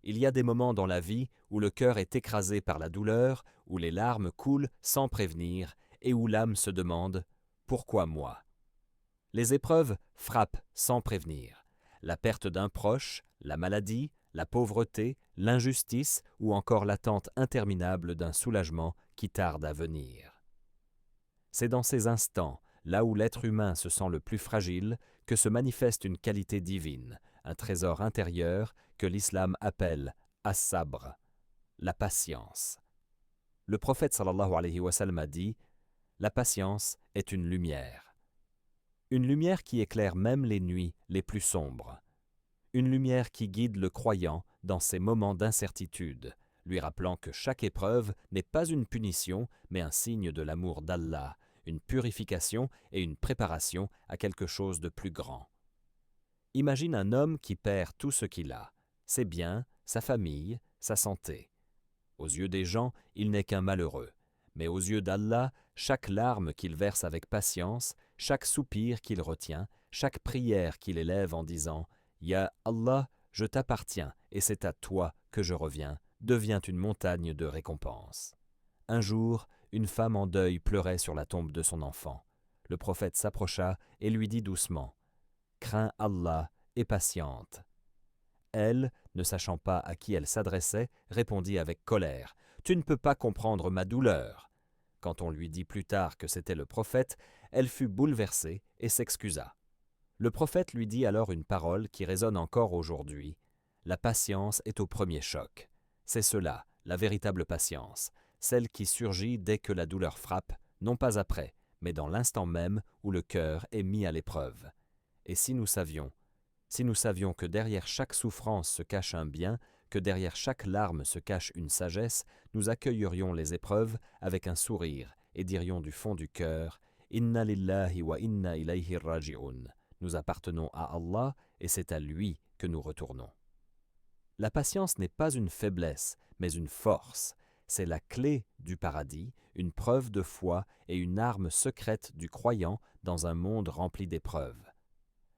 il y a des moments dans la vie où le cœur est écrasé par la douleur, où les larmes coulent sans prévenir et où l'âme se demande « Pourquoi moi ?» Les épreuves frappent sans prévenir. La perte d'un proche, la maladie, la pauvreté, l'injustice ou encore l'attente interminable d'un soulagement qui tarde à venir. C'est dans ces instants, là où l'être humain se sent le plus fragile, que se manifeste une qualité divine, un trésor intérieur que l'islam appelle as-sabr, la patience. Le prophète sallallahu alayhi wa sallam a dit « La patience est une lumière. » Une lumière qui éclaire même les nuits les plus sombres. Une lumière qui guide le croyant dans ses moments d'incertitude, lui rappelant que chaque épreuve n'est pas une punition, mais un signe de l'amour d'Allah, une purification et une préparation à quelque chose de plus grand. Imagine un homme qui perd tout ce qu'il a, ses biens, sa famille, sa santé. Aux yeux des gens, il n'est qu'un malheureux. Mais aux yeux d'Allah, chaque larme qu'il verse avec patience, chaque soupir qu'il retient, chaque prière qu'il élève en disant « Ya Allah, je t'appartiens et c'est à toi que je reviens », devient une montagne de récompenses. Un jour, une femme en deuil pleurait sur la tombe de son enfant. Le prophète s'approcha et lui dit doucement « Crains Allah et patiente ». Elle, ne sachant pas à qui elle s'adressait, répondit avec colère « Tu ne peux pas comprendre ma douleur ». Quand on lui dit plus tard que c'était le prophète, elle fut bouleversée et s'excusa. Le prophète lui dit alors une parole qui résonne encore aujourd'hui. La patience est au premier choc. C'est cela, la véritable patience, celle qui surgit dès que la douleur frappe, non pas après, mais dans l'instant même où le cœur est mis à l'épreuve. Et si nous savions que derrière chaque souffrance se cache un bien, que derrière chaque larme se cache une sagesse, nous accueillerions les épreuves avec un sourire et dirions du fond du cœur « Inna lillahi wa inna ilayhi raji'un » Nous appartenons à Allah et c'est à lui que nous retournons. La patience n'est pas une faiblesse, mais une force. C'est la clé du paradis, une preuve de foi et une arme secrète du croyant dans un monde rempli d'épreuves.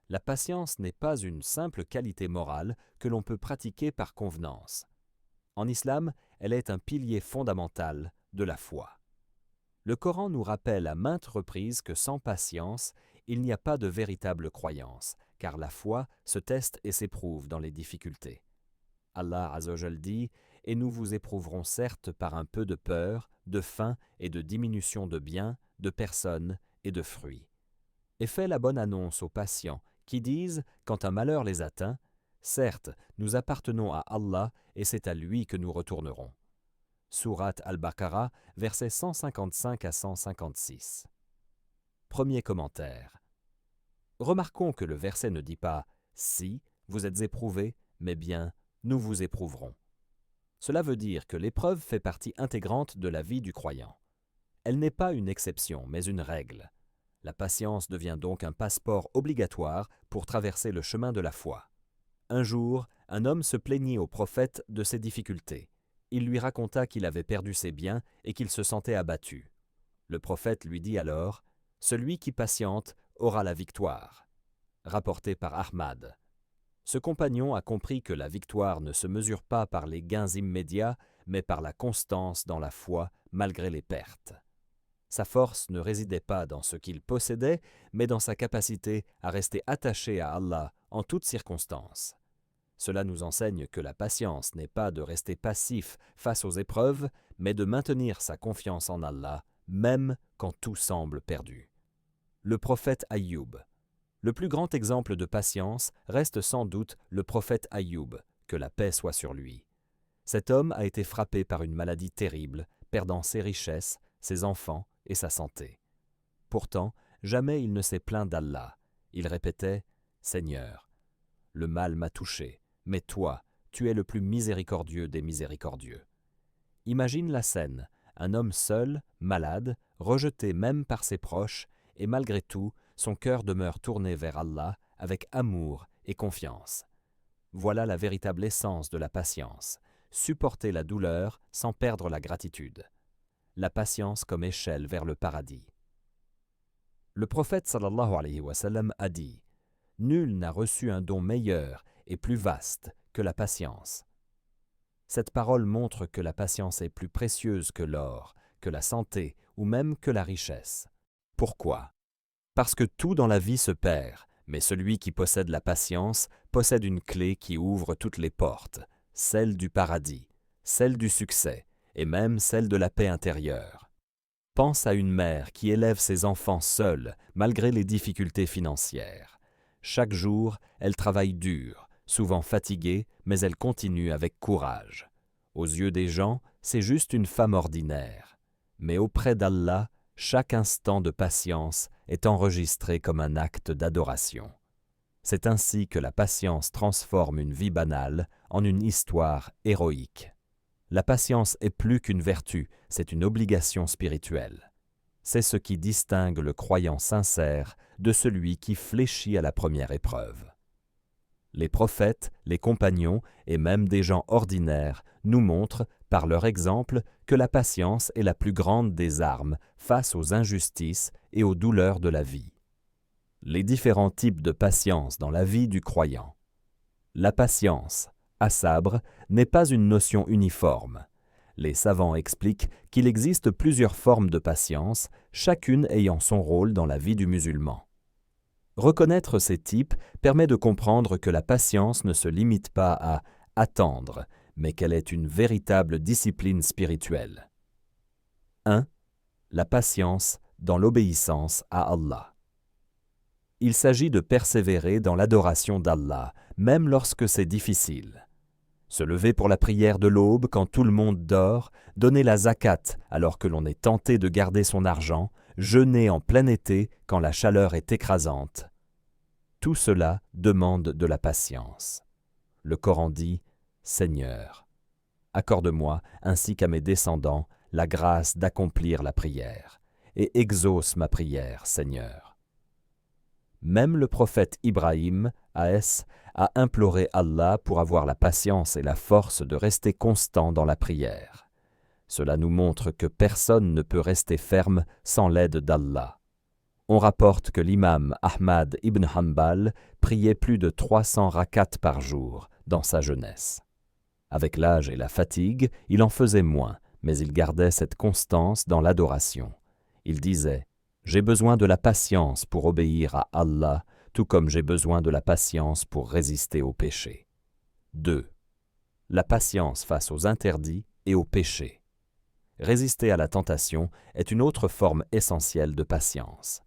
La patience n'est pas une simple qualité morale que l'on peut pratiquer par convenance. En islam, elle est un pilier fondamental de la foi. Le Coran nous rappelle à maintes reprises que sans patience, il n'y a pas de véritable croyance, car la foi se teste et s'éprouve dans les difficultés. Allah Azza wa Jal dit « Et nous vous éprouverons certes par un peu de peur, de faim et de diminution de biens, de personnes et de fruits. » Et fais la bonne annonce aux patients qui disent, quand un malheur les atteint, « Certes, nous appartenons à Allah et c'est à lui que nous retournerons. » Sourate Al-Baqarah, versets 155 à 156. Premier commentaire. Remarquons que le verset ne dit pas « Si, vous êtes éprouvés », mais bien « Nous vous éprouverons ». Cela veut dire que l'épreuve fait partie intégrante de la vie du croyant. Elle n'est pas une exception, mais une règle. La patience devient donc un passeport obligatoire pour traverser le chemin de la foi. Un jour, un homme se plaignit au prophète de ses difficultés. Il lui raconta qu'il avait perdu ses biens et qu'il se sentait abattu. Le prophète lui dit alors « Celui qui patiente aura la victoire » rapporté par Ahmad. Ce compagnon a compris que la victoire ne se mesure pas par les gains immédiats, mais par la constance dans la foi malgré les pertes. Sa force ne résidait pas dans ce qu'il possédait, mais dans sa capacité à rester attaché à Allah en toutes circonstances. Cela nous enseigne que la patience n'est pas de rester passif face aux épreuves, mais de maintenir sa confiance en Allah, même quand tout semble perdu. Le prophète Ayyub. Le plus grand exemple de patience reste sans doute le prophète Ayyub, que la paix soit sur lui. Cet homme a été frappé par une maladie terrible, perdant ses richesses, ses enfants et sa santé. Pourtant, jamais il ne s'est plaint d'Allah. Il répétait « Seigneur, le mal m'a touché, mais toi, tu es le plus miséricordieux des miséricordieux. » Imagine la scène, un homme seul, malade, rejeté même par ses proches, et malgré tout, son cœur demeure tourné vers Allah avec amour et confiance. Voilà la véritable essence de la patience, supporter la douleur sans perdre la gratitude. La patience comme échelle vers le paradis. Le prophète sallallahu alayhi wa sallam a dit « Nul n'a reçu un don meilleur et plus vaste que la patience. » Cette parole montre que la patience est plus précieuse que l'or, que la santé ou même que la richesse. Pourquoi? Parce que tout dans la vie se perd, mais celui qui possède la patience possède une clé qui ouvre toutes les portes, celle du paradis, celle du succès et même celle de la paix intérieure. Pense à une mère qui élève ses enfants seule malgré les difficultés financières. Chaque jour, elle travaille dur, souvent fatiguée, mais elle continue avec courage. Aux yeux des gens, c'est juste une femme ordinaire. Mais auprès d'Allah, chaque instant de patience est enregistré comme un acte d'adoration. C'est ainsi que la patience transforme une vie banale en une histoire héroïque. La patience est plus qu'une vertu, c'est une obligation spirituelle. C'est ce qui distingue le croyant sincère de celui qui fléchit à la première épreuve. Les prophètes, les compagnons et même des gens ordinaires nous montrent, par leur exemple, que la patience est la plus grande des armes face aux injustices et aux douleurs de la vie. Les différents types de patience dans la vie du croyant. La patience, à sabre, n'est pas une notion uniforme. Les savants expliquent qu'il existe plusieurs formes de patience, chacune ayant son rôle dans la vie du musulman. Reconnaître ces types permet de comprendre que la patience ne se limite pas à attendre, mais qu'elle est une véritable discipline spirituelle. 1. La patience dans l'obéissance à Allah. Il s'agit de persévérer dans l'adoration d'Allah, même lorsque c'est difficile. Se lever pour la prière de l'aube quand tout le monde dort, donner la zakat alors que l'on est tenté de garder son argent, jeûner en plein été quand la chaleur est écrasante. Tout cela demande de la patience. Le Coran dit « Seigneur, accorde-moi, ainsi qu'à mes descendants, la grâce d'accomplir la prière, et exauce ma prière, Seigneur. » Même le prophète Ibrahim, a.s., a imploré Allah pour avoir la patience et la force de rester constant dans la prière. Cela nous montre que personne ne peut rester ferme sans l'aide d'Allah. On rapporte que l'imam Ahmad ibn Hanbal priait plus de 300 rakats par jour dans sa jeunesse. Avec l'âge et la fatigue, il en faisait moins, mais il gardait cette constance dans l'adoration. Il disait « J'ai besoin de la patience pour obéir à Allah, tout comme j'ai besoin de la patience pour résister au péché. » 2. La patience face aux interdits et aux péchés. Résister à la tentation est une autre forme essentielle de patience.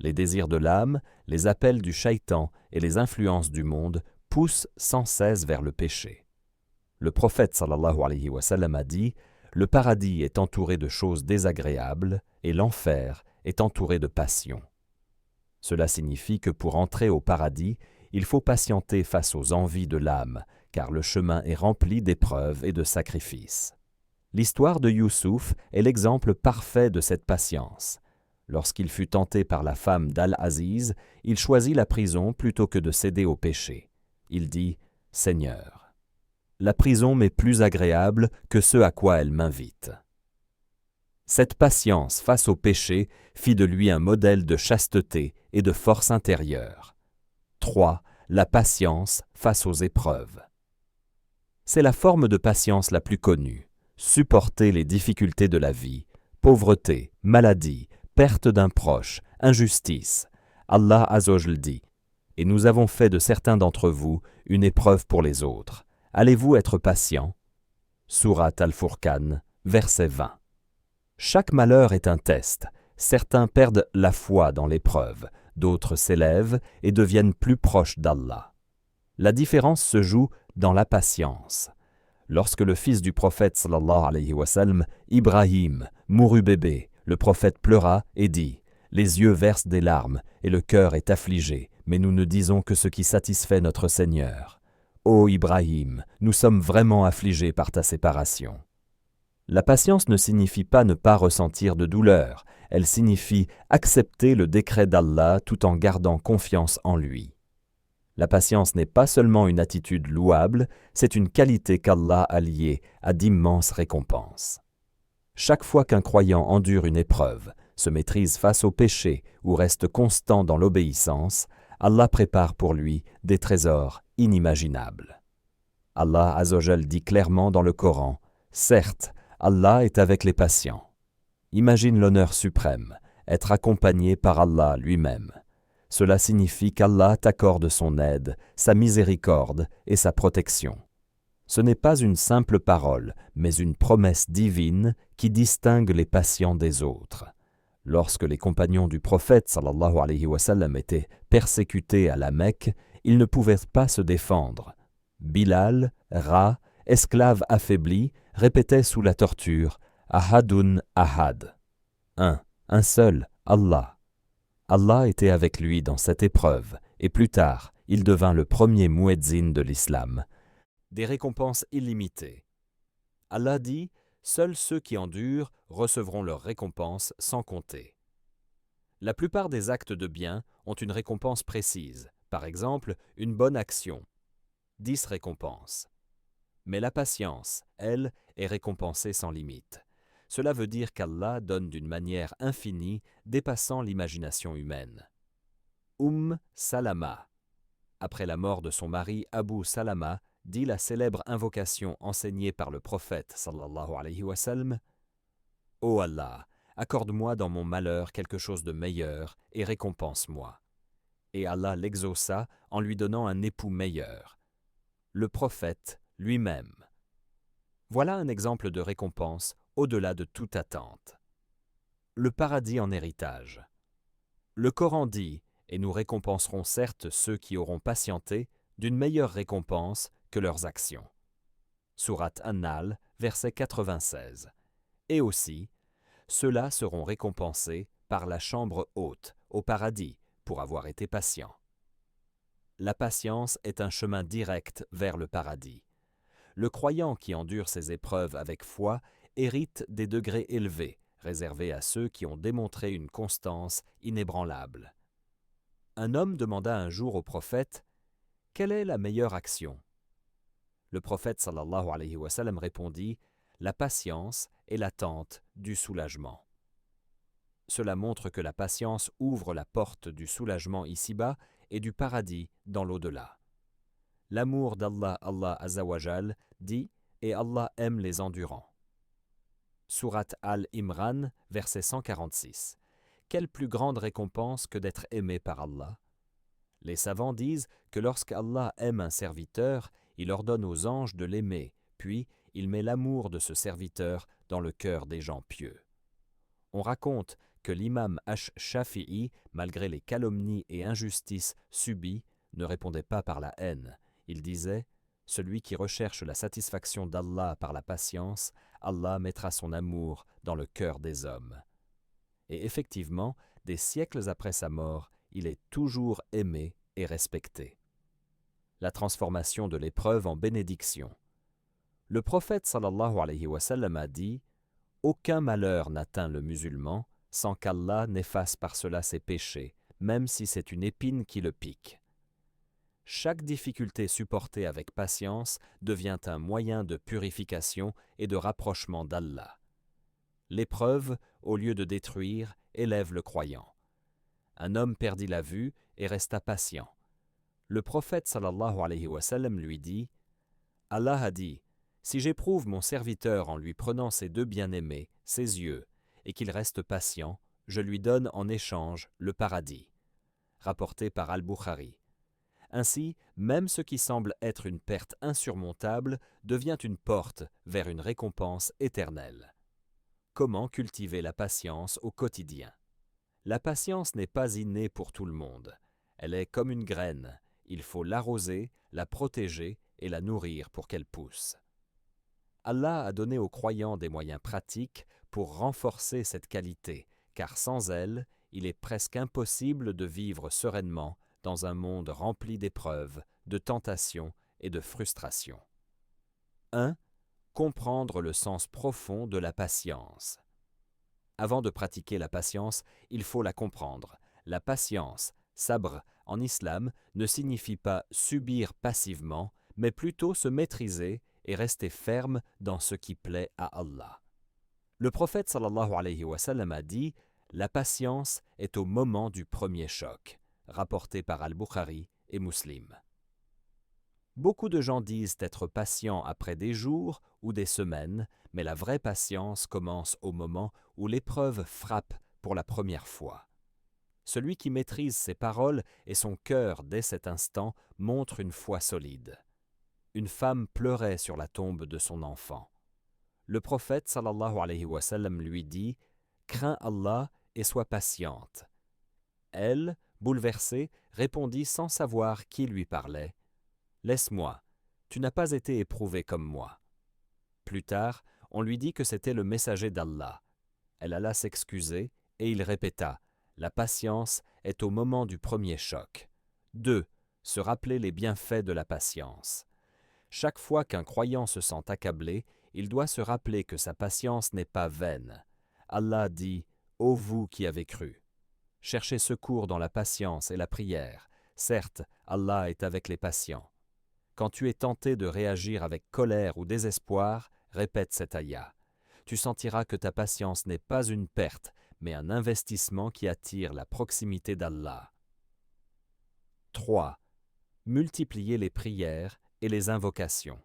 Les désirs de l'âme, les appels du shaitan et les influences du monde poussent sans cesse vers le péché. Le prophète sallallahu alayhi wa sallam a dit « Le paradis est entouré de choses désagréables et l'enfer est entouré de passions. » Cela signifie que pour entrer au paradis, il faut patienter face aux envies de l'âme, car le chemin est rempli d'épreuves et de sacrifices. L'histoire de Youssouf est l'exemple parfait de cette patience. Lorsqu'il fut tenté par la femme d'Al-Aziz, il choisit la prison plutôt que de céder au péché. Il dit « Seigneur, la prison m'est plus agréable que ce à quoi elle m'invite. » Cette patience face au péché fit de lui un modèle de chasteté et de force intérieure. 3. La patience face aux épreuves. C'est la forme de patience la plus connue. Supporter les difficultés de la vie, pauvreté, maladie, perte d'un proche, injustice. Allah Azzawajal dit « Et nous avons fait de certains d'entre vous une épreuve pour les autres. Allez-vous être patient ?» Sourate Al-Furqan, verset 20. Chaque malheur est un test. Certains perdent la foi dans l'épreuve, d'autres s'élèvent et deviennent plus proches d'Allah. La différence se joue dans la patience. Lorsque le fils du prophète sallallahu alayhi wa sallam, Ibrahim, mourut bébé, le prophète pleura et dit « Les yeux versent des larmes et le cœur est affligé, mais nous ne disons que ce qui satisfait notre Seigneur. Ô Ibrahim, nous sommes vraiment affligés par ta séparation. » La patience ne signifie pas ne pas ressentir de douleur, elle signifie accepter le décret d'Allah tout en gardant confiance en lui. La patience n'est pas seulement une attitude louable, c'est une qualité qu'Allah a liée à d'immenses récompenses. Chaque fois qu'un croyant endure une épreuve, se maîtrise face au péché ou reste constant dans l'obéissance, Allah prépare pour lui des trésors inimaginables. Allah Azzawajal dit clairement dans le Coran, « Certes, Allah est avec les patients. » Imagine l'honneur suprême, être accompagné par Allah lui-même. Cela signifie qu'Allah t'accorde son aide, sa miséricorde et sa protection. Ce n'est pas une simple parole, mais une promesse divine qui distingue les patients des autres. Lorsque les compagnons du prophète sallallahu alayhi wa sallam étaient persécutés à la Mecque, ils ne pouvaient pas se défendre. Bilal, rat, esclave affaibli, répétait sous la torture « Ahadun Ahad » un seul, Allah. Allah était avec lui dans cette épreuve, et plus tard, il devint le premier muezzin de l'islam. Des récompenses illimitées. Allah dit « Seuls ceux qui endurent recevront leurs récompenses sans compter ». La plupart des actes de bien ont une récompense précise, par exemple, une bonne action. 10 récompenses. Mais la patience, elle, est récompensée sans limite. Cela veut dire qu'Allah donne d'une manière infinie, dépassant l'imagination humaine. Salama. Après la mort de son mari Abu Salama, dit la célèbre invocation enseignée par le prophète sallallahu alayhi wa sallam, « Ô Allah, accorde-moi dans mon malheur quelque chose de meilleur et récompense-moi. » Et Allah l'exauça en lui donnant un époux meilleur, le prophète lui-même. Voilà un exemple de récompense au-delà de toute attente. Le paradis en héritage. Le Coran dit « Et nous récompenserons certes ceux qui auront patienté d'une meilleure récompense que leurs actions. » Sourate An-Nahl, verset 96. Et aussi, ceux-là seront récompensés par la chambre haute au paradis pour avoir été patients. La patience est un chemin direct vers le paradis. Le croyant qui endure ces épreuves avec foi hérite des degrés élevés, réservés à ceux qui ont démontré une constance inébranlable. Un homme demanda un jour au prophète « Quelle est la meilleure action ?» Le prophète sallallahu alayhi wa sallam répondit « La patience est l'attente du soulagement. » Cela montre que la patience ouvre la porte du soulagement ici-bas et du paradis dans l'au-delà. L'amour d'Allah, Allah Azzawajal, dit « Et Allah aime les endurants. » Sourate Al-Imran, verset 146. Quelle plus grande récompense que d'être aimé par Allah? Les savants disent que lorsqu'Allah aime un serviteur, il ordonne aux anges de l'aimer, puis il met l'amour de ce serviteur dans le cœur des gens pieux. On raconte que l'imam Ash-Shafi'i, malgré les calomnies et injustices subies, ne répondait pas par la haine. Il disait « Celui qui recherche la satisfaction d'Allah par la patience, Allah mettra son amour dans le cœur des hommes. » Et effectivement, des siècles après sa mort, il est toujours aimé et respecté. La transformation de l'épreuve en bénédiction. Le prophète sallallahu alayhi wa sallam a dit « Aucun malheur n'atteint le musulman sans qu'Allah n'efface par cela ses péchés, même si c'est une épine qui le pique. » Chaque difficulté supportée avec patience devient un moyen de purification et de rapprochement d'Allah. L'épreuve, au lieu de détruire, élève le croyant. Un homme perdit la vue et resta patient. Le prophète sallallahu alayhi wa sallam lui dit « Allah a dit, si j'éprouve mon serviteur en lui prenant ses deux bien-aimés, ses yeux, et qu'il reste patient, je lui donne en échange le paradis. » Rapporté par Al-Bukhari. Ainsi, même ce qui semble être une perte insurmontable devient une porte vers une récompense éternelle. Comment cultiver la patience au quotidien? La patience n'est pas innée pour tout le monde. Elle est comme une graine. Il faut l'arroser, la protéger et la nourrir pour qu'elle pousse. Allah a donné aux croyants des moyens pratiques pour renforcer cette qualité, car sans elle, il est presque impossible de vivre sereinement dans un monde rempli d'épreuves, de tentations et de frustrations. 1. Comprendre le sens profond de la patience. Avant de pratiquer la patience, il faut la comprendre. La patience, sabr, en islam, ne signifie pas subir passivement, mais plutôt se maîtriser et rester ferme dans ce qui plaît à Allah. Le prophète sallallahu alayhi wa sallam a dit « La patience est au moment du premier choc », rapporté par Al-Bukhari et Muslim. Beaucoup de gens disent être patients après des jours ou des semaines, mais la vraie patience commence au moment où l'épreuve frappe pour la première fois. Celui qui maîtrise ses paroles et son cœur dès cet instant montre une foi solide. Une femme pleurait sur la tombe de son enfant. Le prophète sallallahu alayhi wa sallam lui dit « Crains Allah et sois patiente ». Elle, bouleversée, répondit sans savoir qui lui parlait « Laisse-moi, tu n'as pas été éprouvée comme moi ». Plus tard, on lui dit que c'était le messager d'Allah. Elle alla s'excuser et il répéta « La patience est au moment du premier choc ». 2. Se rappeler les bienfaits de la patience. Chaque fois qu'un croyant se sent accablé, il doit se rappeler que sa patience n'est pas vaine. Allah dit « Ô vous qui avez cru ». Cherchez secours dans la patience et la prière. Certes, Allah est avec les patients. Quand tu es tenté de réagir avec colère ou désespoir, répète cette ayah. Tu sentiras que ta patience n'est pas une perte, mais un investissement qui attire la proximité d'Allah. 3. Multiplier les prières et les invocations.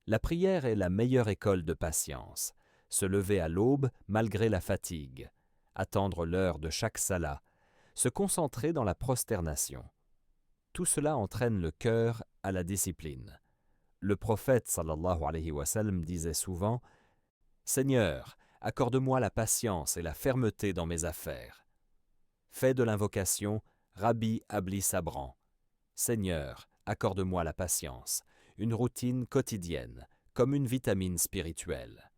La prière est la meilleure école de patience. Se lever à l'aube malgré la fatigue, attendre l'heure de chaque salat, se concentrer dans la prosternation. Tout cela entraîne le cœur à la discipline. Le prophète sallallahu alayhi wa sallam disait souvent « Seigneur, accorde-moi la patience et la fermeté dans mes affaires. » Fait de l'invocation, Rabbi Abli Sabran. Seigneur, accorde-moi la patience, une routine quotidienne, comme une vitamine spirituelle.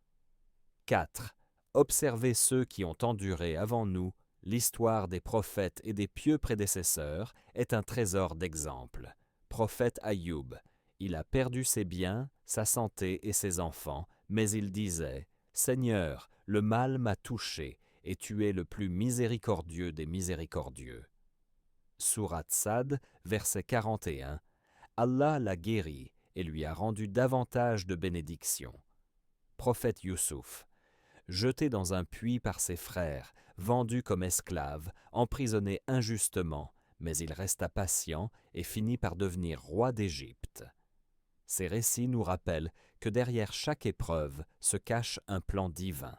4. Observer ceux qui ont enduré avant nous. L'histoire des prophètes et des pieux prédécesseurs est un trésor d'exemples. Prophète Ayoub, il a perdu ses biens, sa santé et ses enfants, mais il disait « Seigneur, le mal m'a touché, et tu es le plus miséricordieux des miséricordieux. » Sourate Sad, verset 41. Allah l'a guéri et lui a rendu davantage de bénédictions. Prophète Youssouf, jeté dans un puits par ses frères, vendu comme esclave, emprisonné injustement, mais il resta patient et finit par devenir roi d'Égypte. Ces récits nous rappellent que derrière chaque épreuve se cache un plan divin.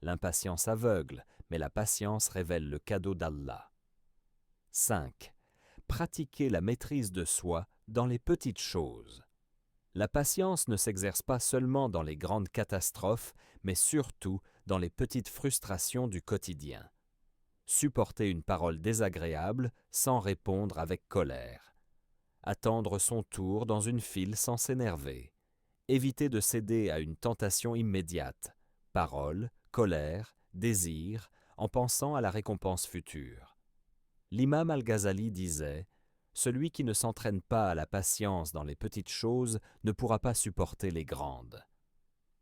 L'impatience aveugle, mais la patience révèle le cadeau d'Allah. 5. Pratiquer la maîtrise de soi dans les petites choses. La patience ne s'exerce pas seulement dans les grandes catastrophes, mais surtout dans les petites frustrations du quotidien. Supporter une parole désagréable sans répondre avec colère. Attendre son tour dans une file sans s'énerver. Éviter de céder à une tentation immédiate. Parole, colère, désir, en pensant à la récompense future. L'imam Al-Ghazali disait « Celui qui ne s'entraîne pas à la patience dans les petites choses ne pourra pas supporter les grandes. »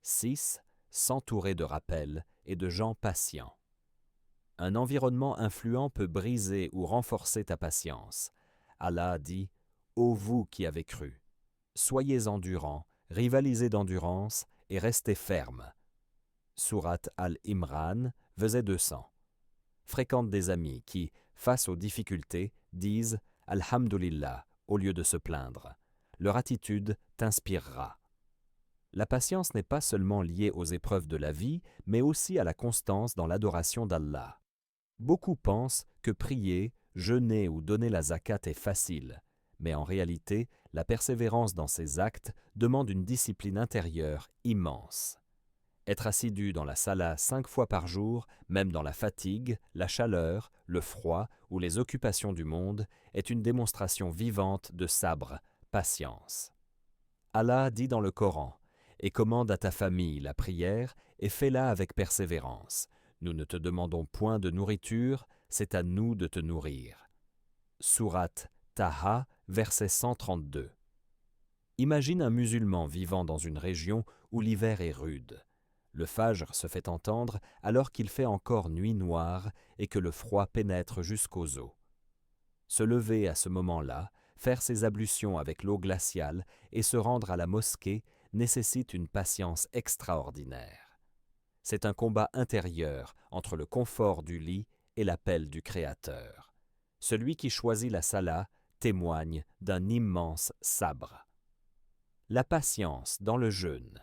6. S'entourer de rappels et de gens patients. Un environnement influent peut briser ou renforcer ta patience. Allah dit « Ô vous qui avez cru, soyez endurants, rivalisez d'endurance et restez fermes. » Sourate Al-Imran, verset 200. Fréquente des amis qui, face aux difficultés, disent « Alhamdulillah » au lieu de se plaindre. Leur attitude t'inspirera. La patience n'est pas seulement liée aux épreuves de la vie, mais aussi à la constance dans l'adoration d'Allah. Beaucoup pensent que prier, jeûner ou donner la zakat est facile, mais en réalité, la persévérance dans ces actes demande une discipline intérieure immense. Être assidu dans la salat 5 fois par jour, même dans la fatigue, la chaleur, le froid ou les occupations du monde, est une démonstration vivante de sabre, patience. Allah dit dans le Coran « Et commande à ta famille la prière et fais-la avec persévérance. Nous ne te demandons point de nourriture, c'est à nous de te nourrir. » Sourate Taha, verset 132. Imagine un musulman vivant dans une région où l'hiver est rude. Le fajr se fait entendre alors qu'il fait encore nuit noire et que le froid pénètre jusqu'aux os. Se lever à ce moment-là, faire ses ablutions avec l'eau glaciale et se rendre à la mosquée nécessite une patience extraordinaire. C'est un combat intérieur entre le confort du lit et l'appel du Créateur. Celui qui choisit la salat témoigne d'un immense sabre. La patience dans le jeûne.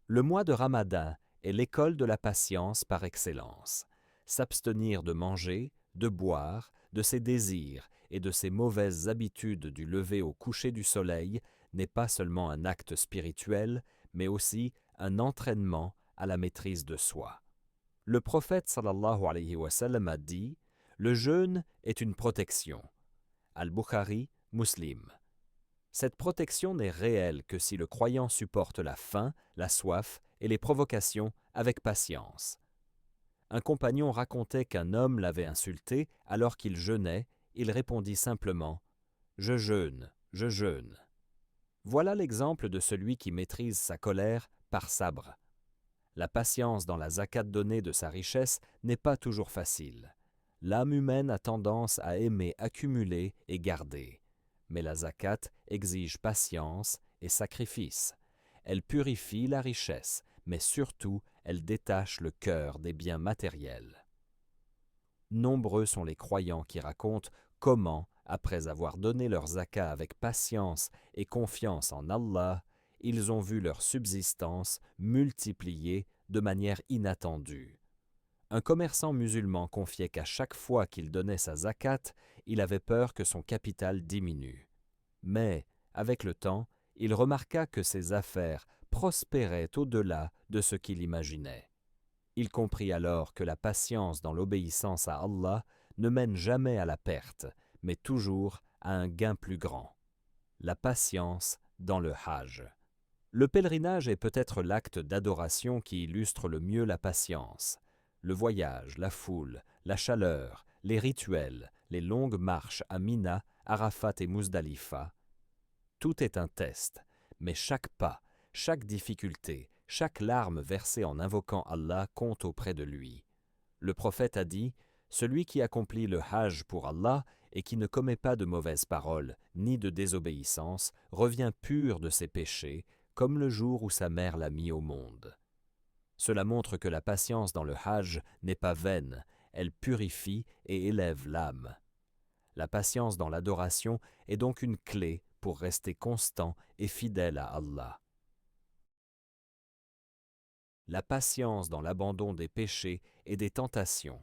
Le mois de Ramadan est l'école de la patience par excellence. S'abstenir de manger, de boire, de ses désirs et de ses mauvaises habitudes du lever au coucher du soleil n'est pas seulement un acte spirituel, mais aussi un entraînement à la maîtrise de soi. Le prophète sallallahu alayhi wa sallam a dit « Le jeûne est une protection ». Al-Bukhari, Muslim. Cette protection n'est réelle que si le croyant supporte la faim, la soif et les provocations avec patience. Un compagnon racontait qu'un homme l'avait insulté alors qu'il jeûnait. Il répondit simplement « Je jeûne, je jeûne ». Voilà l'exemple de celui qui maîtrise sa colère par sabre. La patience dans la zakat donnée de sa richesse n'est pas toujours facile. L'âme humaine a tendance à aimer accumuler et garder. Mais la zakat exige patience et sacrifice. Elle purifie la richesse, mais surtout elle détache le cœur des biens matériels. Nombreux sont les croyants qui racontent comment, après avoir donné leur zakat avec patience et confiance en Allah, ils ont vu leur subsistance multipliée de manière inattendue. Un commerçant musulman confiait qu'à chaque fois qu'il donnait sa zakat, il avait peur que son capital diminue. Mais, avec le temps, il remarqua que ses affaires prospéraient au-delà de ce qu'il imaginait. Il comprit alors que la patience dans l'obéissance à Allah ne mène jamais à la perte, mais toujours à un gain plus grand. La patience dans le Hajj. Le pèlerinage est peut-être l'acte d'adoration qui illustre le mieux la patience. Le voyage, la foule, la chaleur, les rituels, les longues marches à Mina, Arafat et Muzdalifa. Tout est un test, mais chaque pas, chaque difficulté, chaque larme versée en invoquant Allah compte auprès de lui. Le prophète a dit « Celui qui accomplit le Hajj pour Allah et qui ne commet pas de mauvaises paroles ni de désobéissance revient pur de ses péchés, comme le jour où sa mère l'a mis au monde. » Cela montre que la patience dans le Hajj n'est pas vaine, elle purifie et élève l'âme. La patience dans l'adoration est donc une clé pour rester constant et fidèle à Allah. La patience dans l'abandon des péchés et des tentations.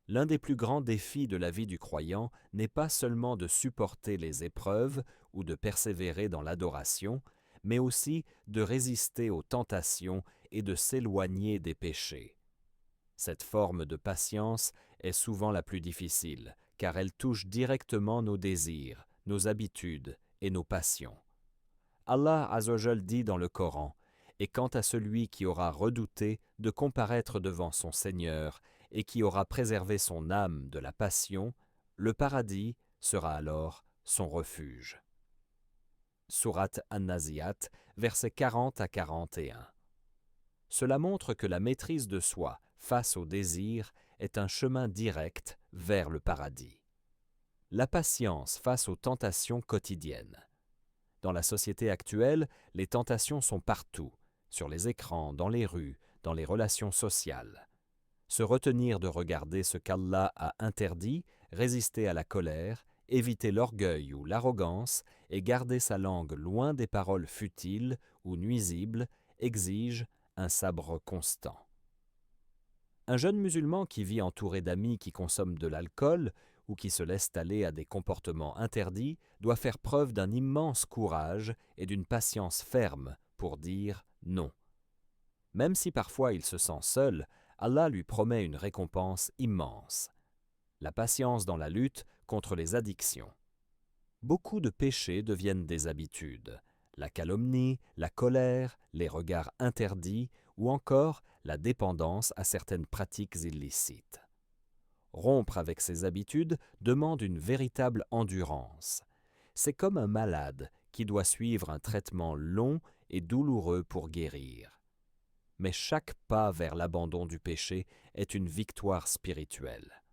L'un des plus grands défis de la vie du croyant n'est pas seulement de supporter les épreuves ou de persévérer dans l'adoration, mais aussi de résister aux tentations et de s'éloigner des péchés. Cette forme de patience est souvent la plus difficile, car elle touche directement nos désirs, nos habitudes et nos passions. Allah Azzawajal dit dans le Coran « Et quant à celui qui aura redouté de comparaître devant son Seigneur et qui aura préservé son âme de la passion, le paradis sera alors son refuge. » Sourate An-Nazi'at, versets 40 à 41. Cela montre que la maîtrise de soi face au désir est un chemin direct vers le paradis. La patience face aux tentations quotidiennes. Dans la société actuelle, les tentations sont partout, sur les écrans, dans les rues, dans les relations sociales. Se retenir de regarder ce qu'Allah a interdit, résister à la colère, éviter l'orgueil ou l'arrogance et garder sa langue loin des paroles futiles ou nuisibles exige un sabre constant. Un jeune musulman qui vit entouré d'amis qui consomment de l'alcool ou qui se laissent aller à des comportements interdits doit faire preuve d'un immense courage et d'une patience ferme pour dire non. Même si parfois il se sent seul, Allah lui promet une récompense immense. La patience dans la lutte contre les addictions. Beaucoup de péchés deviennent des habitudes. La calomnie, la colère, les regards interdits ou encore la dépendance à certaines pratiques illicites. Rompre avec ces habitudes demande une véritable endurance. C'est comme un malade qui doit suivre un traitement long et douloureux pour guérir. Mais chaque pas vers l'abandon du péché est une victoire spirituelle.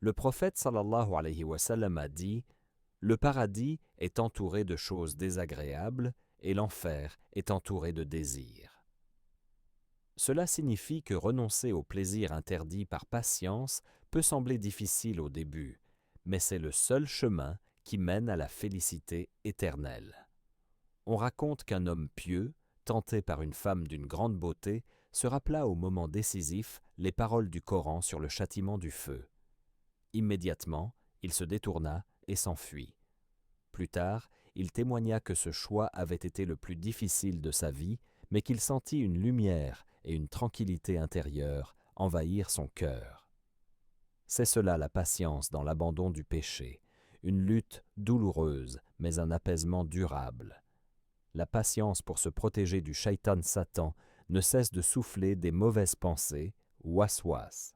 Le prophète sallallahu alayhi wa sallam a dit « Le paradis est entouré de choses désagréables et l'enfer est entouré de désirs. » Cela signifie que renoncer au plaisir interdit par patience peut sembler difficile au début, mais c'est le seul chemin qui mène à la félicité éternelle. On raconte qu'un homme pieux, tenté par une femme d'une grande beauté, se rappela au moment décisif les paroles du Coran sur le châtiment du feu. Immédiatement, il se détourna et s'enfuit. Plus tard, il témoigna que ce choix avait été le plus difficile de sa vie, mais qu'il sentit une lumière et une tranquillité intérieure envahir son cœur. C'est cela la patience dans l'abandon du péché, une lutte douloureuse, mais un apaisement durable. La patience pour se protéger du shaitan Satan ne cesse de souffler des mauvaises pensées, waswas.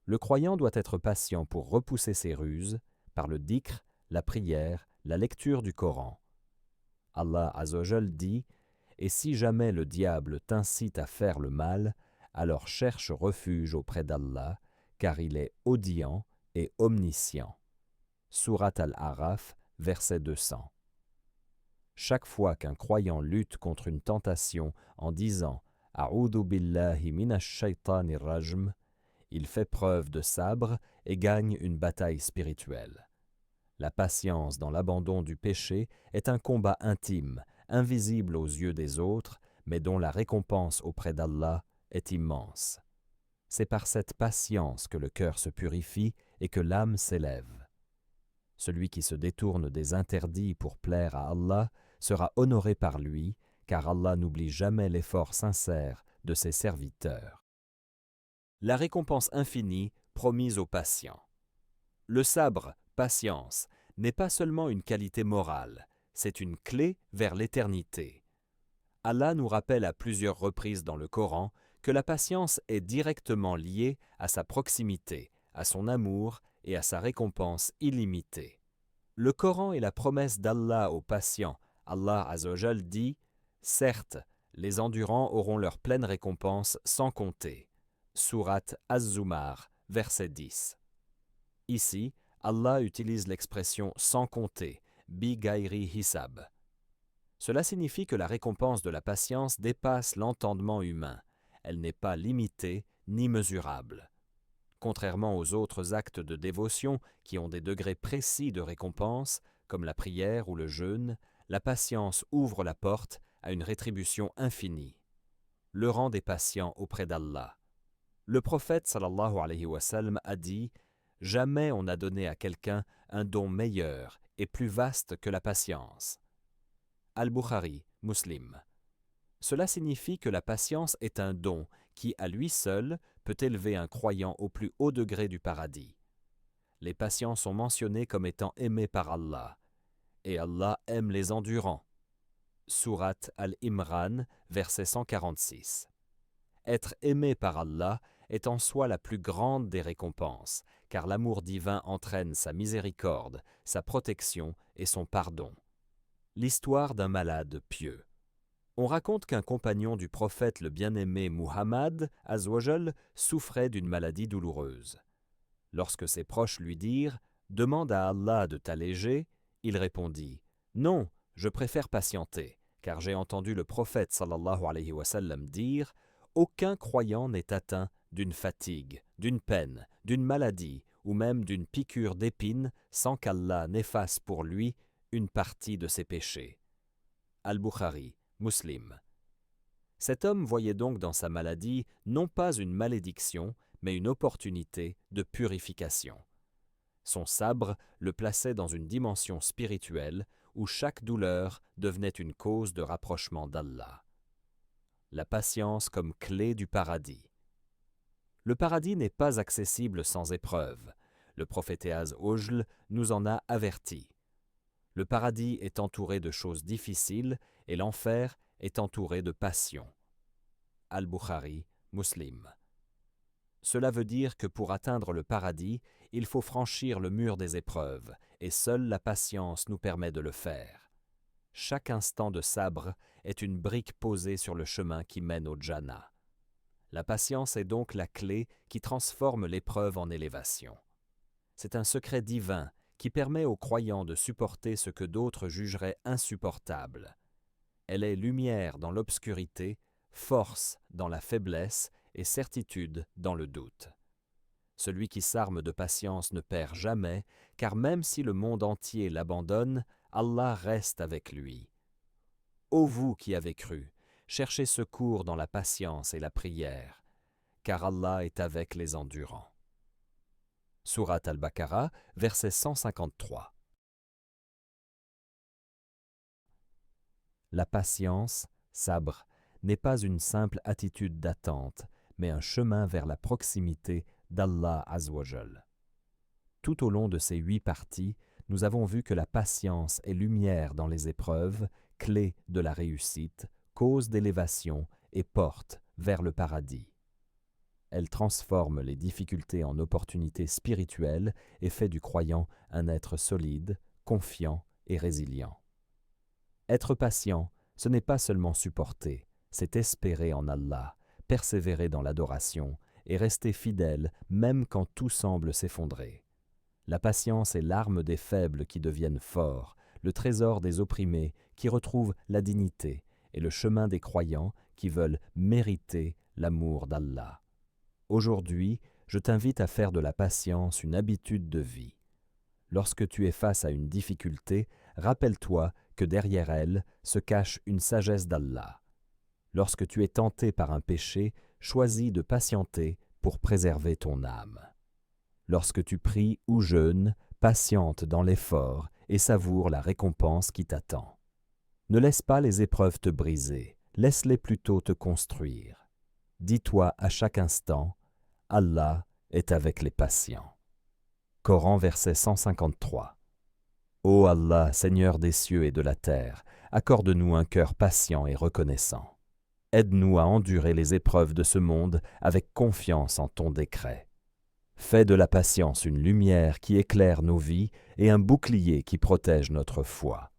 Le croyant doit être patient pour repousser ses ruses, par le dhikr, la prière, la lecture du Coran. Allah Azzawajal dit « Et si jamais le diable t'incite à faire le mal, alors cherche refuge auprès d'Allah, car il est audient et omniscient. » Sourate Al-Araf, verset 200. Chaque fois qu'un croyant lutte contre une tentation en disant « A'udhu billahi minash shaytanir rajm », il fait preuve de sabre et gagne une bataille spirituelle. La patience dans l'abandon du péché est un combat intime, invisible aux yeux des autres, mais dont la récompense auprès d'Allah est immense. C'est par cette patience que le cœur se purifie et que l'âme s'élève. Celui qui se détourne des interdits pour plaire à Allah sera honoré par lui, car Allah n'oublie jamais l'effort sincère de ses serviteurs. La récompense infinie promise aux patients. Le sabre, patience, n'est pas seulement une qualité morale, c'est une clé vers l'éternité. Allah nous rappelle à plusieurs reprises dans le Coran que la patience est directement liée à sa proximité, à son amour et à sa récompense illimitée. Le Coran est la promesse d'Allah aux patients. Allah Azzawajal dit « Certes, les endurants auront leur pleine récompense sans compter. » Sourate Az-Zumar, verset 10. Ici, Allah utilise l'expression « sans compter » bi gairi hisab. Cela signifie que la récompense de la patience dépasse l'entendement humain. Elle n'est pas limitée ni mesurable. Contrairement aux autres actes de dévotion qui ont des degrés précis de récompense, comme la prière ou le jeûne, la patience ouvre la porte à une rétribution infinie. Le rang des patients auprès d'Allah. Le prophète sallallahu alayhi wa sallam a dit « Jamais on n'a donné à quelqu'un un don meilleur et plus vaste que la patience. » Al-Bukhari, Muslim. Cela signifie que la patience est un don qui, à lui seul, peut élever un croyant au plus haut degré du paradis. Les patients sont mentionnés comme étant aimés par Allah, et Allah aime les endurants. Sourate Al-Imran, verset 146. Être aimé par Allah est en soi la plus grande des récompenses, car l'amour divin entraîne sa miséricorde, sa protection et son pardon. L'histoire d'un malade pieux. On raconte qu'un compagnon du prophète le bien-aimé Muhammad Azzawajal souffrait d'une maladie douloureuse. Lorsque ses proches lui dirent « Demande à Allah de t'alléger », il répondit « Non, je préfère patienter, car j'ai entendu le prophète sallallahu alayhi wa sallam dire « Aucun croyant n'est atteint d'une fatigue, d'une peine, d'une maladie ou même d'une piqûre d'épine sans qu'Allah n'efface pour lui une partie de ses péchés. » Al-Bukhari, Muslim. Cet homme voyait donc dans sa maladie non pas une malédiction, mais une opportunité de purification. Son sabre le plaçait dans une dimension spirituelle où chaque douleur devenait une cause de rapprochement d'Allah. La patience comme clé du paradis. Le paradis n'est pas accessible sans épreuve. Le prophétéaz Ojl nous en a avertis. Le paradis est entouré de choses difficiles et l'enfer est entouré de passions. Al-Bukhari, Muslim. Cela veut dire que pour atteindre le paradis, il faut franchir le mur des épreuves, et seule la patience nous permet de le faire. Chaque instant de sabre est une brique posée sur le chemin qui mène au Jannah. La patience est donc la clé qui transforme l'épreuve en élévation. C'est un secret divin qui permet aux croyants de supporter ce que d'autres jugeraient insupportable. Elle est lumière dans l'obscurité, force dans la faiblesse et certitude dans le doute. Celui qui s'arme de patience ne perd jamais, car même si le monde entier l'abandonne, Allah reste avec lui. Ô vous qui avez cru, cherchez secours dans la patience et la prière, car Allah est avec les endurants. Sourate Al-Baqarah, verset 153. La patience, sabr, n'est pas une simple attitude d'attente, mais un chemin vers la proximité d'Allah Azawajal. Tout au long de ces 8 parties, nous avons vu que la patience est lumière dans les épreuves, clé de la réussite, cause d'élévation et porte vers le paradis. Elle transforme les difficultés en opportunités spirituelles et fait du croyant un être solide, confiant et résilient. Être patient, ce n'est pas seulement supporter, c'est espérer en Allah, persévérer dans l'adoration et rester fidèle même quand tout semble s'effondrer. La patience est l'arme des faibles qui deviennent forts, le trésor des opprimés qui retrouvent la dignité et le chemin des croyants qui veulent mériter l'amour d'Allah. Aujourd'hui, je t'invite à faire de la patience une habitude de vie. Lorsque tu es face à une difficulté, rappelle-toi que derrière elle se cache une sagesse d'Allah. Lorsque tu es tenté par un péché, choisis de patienter pour préserver ton âme. Lorsque tu pries ou jeûnes, patiente dans l'effort et savoure la récompense qui t'attend. Ne laisse pas les épreuves te briser, laisse-les plutôt te construire. Dis-toi à chaque instant, Allah est avec les patients. Coran verset 153. Ô Allah, Seigneur des cieux et de la terre, accorde-nous un cœur patient et reconnaissant. Aide-nous à endurer les épreuves de ce monde avec confiance en ton décret. Fais de la patience une lumière qui éclaire nos vies et un bouclier qui protège notre foi.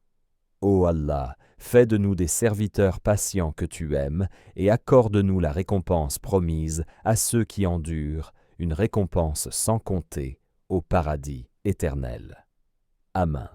Ô Allah, fais de nous des serviteurs patients que tu aimes et accorde-nous la récompense promise à ceux qui endurent, une récompense sans compter au paradis éternel. Amen.